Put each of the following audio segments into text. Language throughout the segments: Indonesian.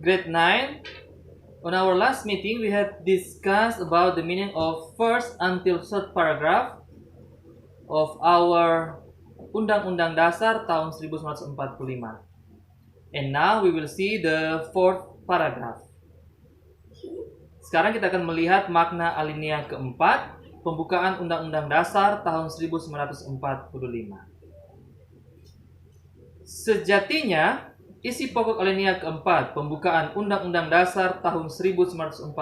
Grade 9. On our last meeting, we have discussed about the meaning of first until third paragraph of our Undang-Undang Dasar tahun 1945. And now we will see the fourth paragraph. Sekarang kita akan melihat makna alinea keempat, pembukaan Undang-Undang Dasar tahun 1945. Sejatinya, isi pokok alinea keempat, pembukaan Undang-Undang Dasar tahun 1945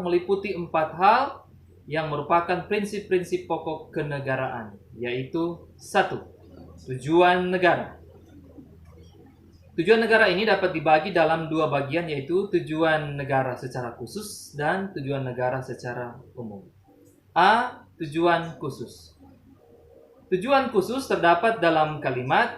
meliputi 4 hal yang merupakan prinsip-prinsip pokok kenegaraan, yaitu 1. Tujuan negara. Tujuan negara ini dapat dibagi dalam 2 bagian, yaitu tujuan negara secara khusus dan tujuan negara secara umum. A. Tujuan khusus. Tujuan khusus terdapat dalam kalimat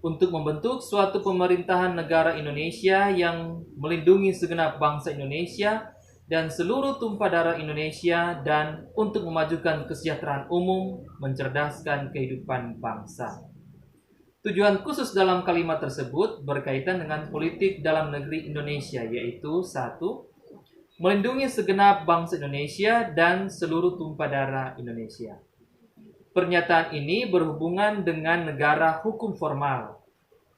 untuk membentuk suatu pemerintahan negara Indonesia yang melindungi segenap bangsa Indonesia dan seluruh tumpah darah Indonesia, dan untuk memajukan kesejahteraan umum, mencerdaskan kehidupan bangsa. Tujuan khusus dalam kalimat tersebut berkaitan dengan politik dalam negeri Indonesia, yaitu 1. Melindungi segenap bangsa Indonesia dan seluruh tumpah darah Indonesia. Pernyataan ini berhubungan dengan negara hukum formal.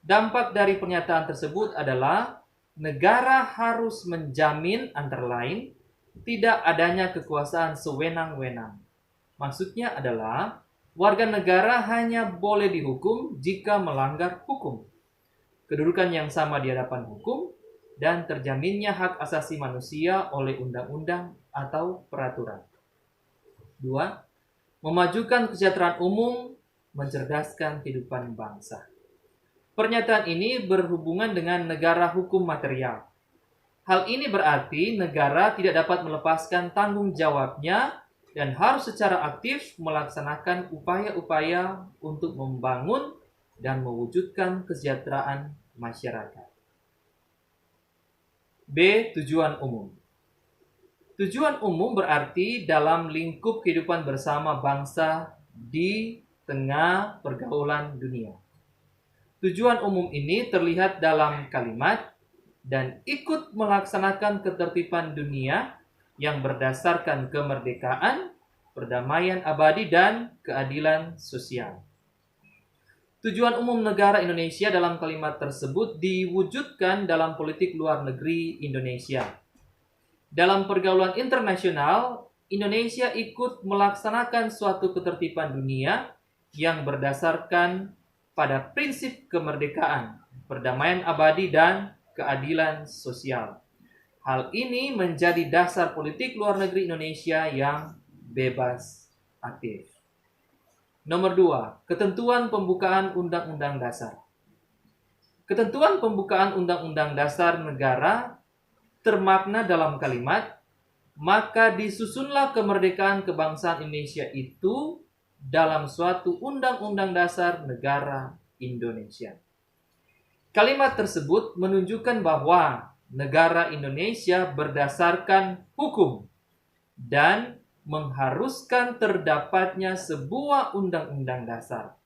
Dampak dari pernyataan tersebut adalah negara harus menjamin antara lain tidak adanya kekuasaan sewenang-wenang. Maksudnya adalah warga negara hanya boleh dihukum jika melanggar hukum, kedudukan yang sama di hadapan hukum, dan terjaminnya hak asasi manusia oleh undang-undang atau peraturan. 2. Memajukan kesejahteraan umum, mencerdaskan kehidupan bangsa. Pernyataan ini berhubungan dengan negara hukum material. Hal ini berarti negara tidak dapat melepaskan tanggung jawabnya dan harus secara aktif melaksanakan upaya-upaya untuk membangun dan mewujudkan kesejahteraan masyarakat. B. Tujuan umum. Tujuan umum berarti dalam lingkup kehidupan bersama bangsa di tengah pergaulan dunia. Tujuan umum ini terlihat dalam kalimat dan ikut melaksanakan ketertiban dunia yang berdasarkan kemerdekaan, perdamaian abadi, dan keadilan sosial. Tujuan umum negara Indonesia dalam kalimat tersebut diwujudkan dalam politik luar negeri Indonesia. Dalam pergaulan internasional, Indonesia ikut melaksanakan suatu ketertiban dunia yang berdasarkan pada prinsip kemerdekaan, perdamaian abadi, dan keadilan sosial. Hal ini menjadi dasar politik luar negeri Indonesia yang bebas aktif. Nomor 2, ketentuan pembukaan Undang-Undang Dasar. Ketentuan pembukaan Undang-Undang Dasar negara termakna dalam kalimat, maka disusunlah kemerdekaan kebangsaan Indonesia itu dalam suatu Undang-Undang Dasar Negara Indonesia. Kalimat tersebut menunjukkan bahwa negara Indonesia berdasarkan hukum dan mengharuskan terdapatnya sebuah undang-undang dasar.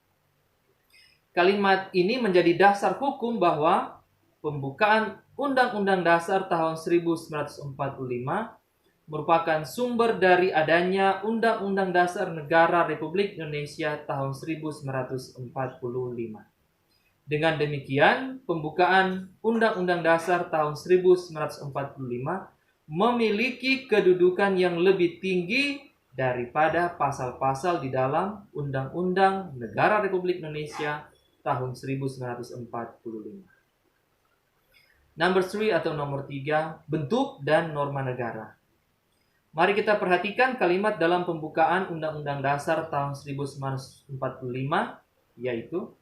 Kalimat ini menjadi dasar hukum bahwa pembukaan Undang-Undang Dasar tahun 1945 merupakan sumber dari adanya Undang-Undang Dasar Negara Republik Indonesia tahun 1945. Dengan demikian, pembukaan Undang-Undang Dasar tahun 1945 memiliki kedudukan yang lebih tinggi daripada pasal-pasal di dalam Undang-Undang Negara Republik Indonesia tahun 1945. Number 3 atau nomor 3, bentuk dan norma negara. Mari kita perhatikan kalimat dalam pembukaan Undang-Undang Dasar tahun 1945, yaitu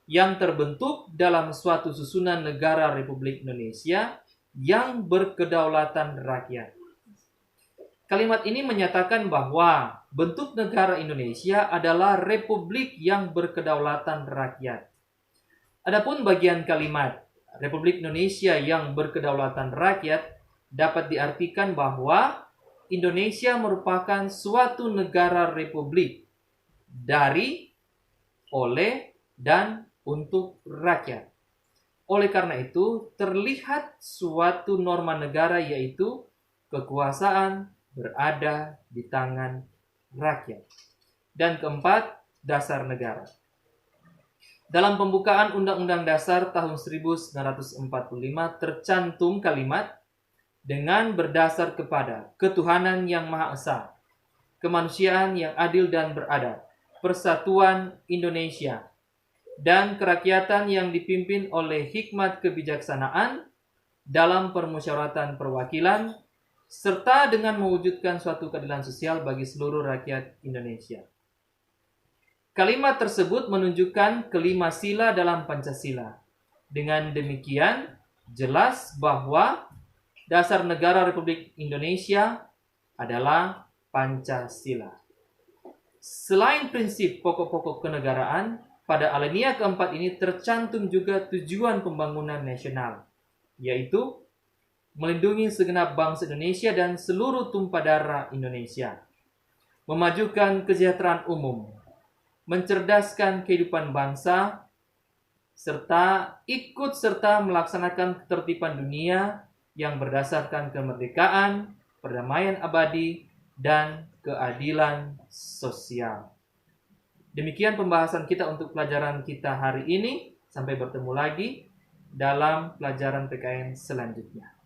yang terbentuk dalam suatu susunan negara Republik Indonesia yang berkedaulatan rakyat. Kalimat ini menyatakan bahwa bentuk negara Indonesia adalah republik yang berkedaulatan rakyat. Adapun bagian kalimat Republik Indonesia yang berkedaulatan rakyat dapat diartikan bahwa Indonesia merupakan suatu negara republik dari, oleh, dan untuk rakyat. Oleh karena itu, terlihat suatu norma negara, yaitu kekuasaan berada di tangan rakyat. Dan keempat, dasar negara. Dalam pembukaan Undang-Undang Dasar tahun 1945 tercantum kalimat dengan berdasar kepada ketuhanan yang Maha Esa, kemanusiaan yang adil dan beradab, persatuan Indonesia, dan kerakyatan yang dipimpin oleh hikmat kebijaksanaan dalam permusyawaratan perwakilan, serta dengan mewujudkan suatu keadilan sosial bagi seluruh rakyat Indonesia. Kalimat tersebut menunjukkan kelima sila dalam Pancasila. Dengan demikian, jelas bahwa dasar negara Republik Indonesia adalah Pancasila. Selain prinsip pokok-pokok kenegaraan, pada alinea keempat ini tercantum juga tujuan pembangunan nasional, yaitu melindungi segenap bangsa Indonesia dan seluruh tumpah darah Indonesia, memajukan kesejahteraan umum, mencerdaskan kehidupan bangsa, serta ikut serta melaksanakan ketertiban dunia yang berdasarkan kemerdekaan, perdamaian abadi, dan keadilan sosial. Demikian pembahasan kita untuk pelajaran kita hari ini. Sampai bertemu lagi dalam pelajaran PKN selanjutnya.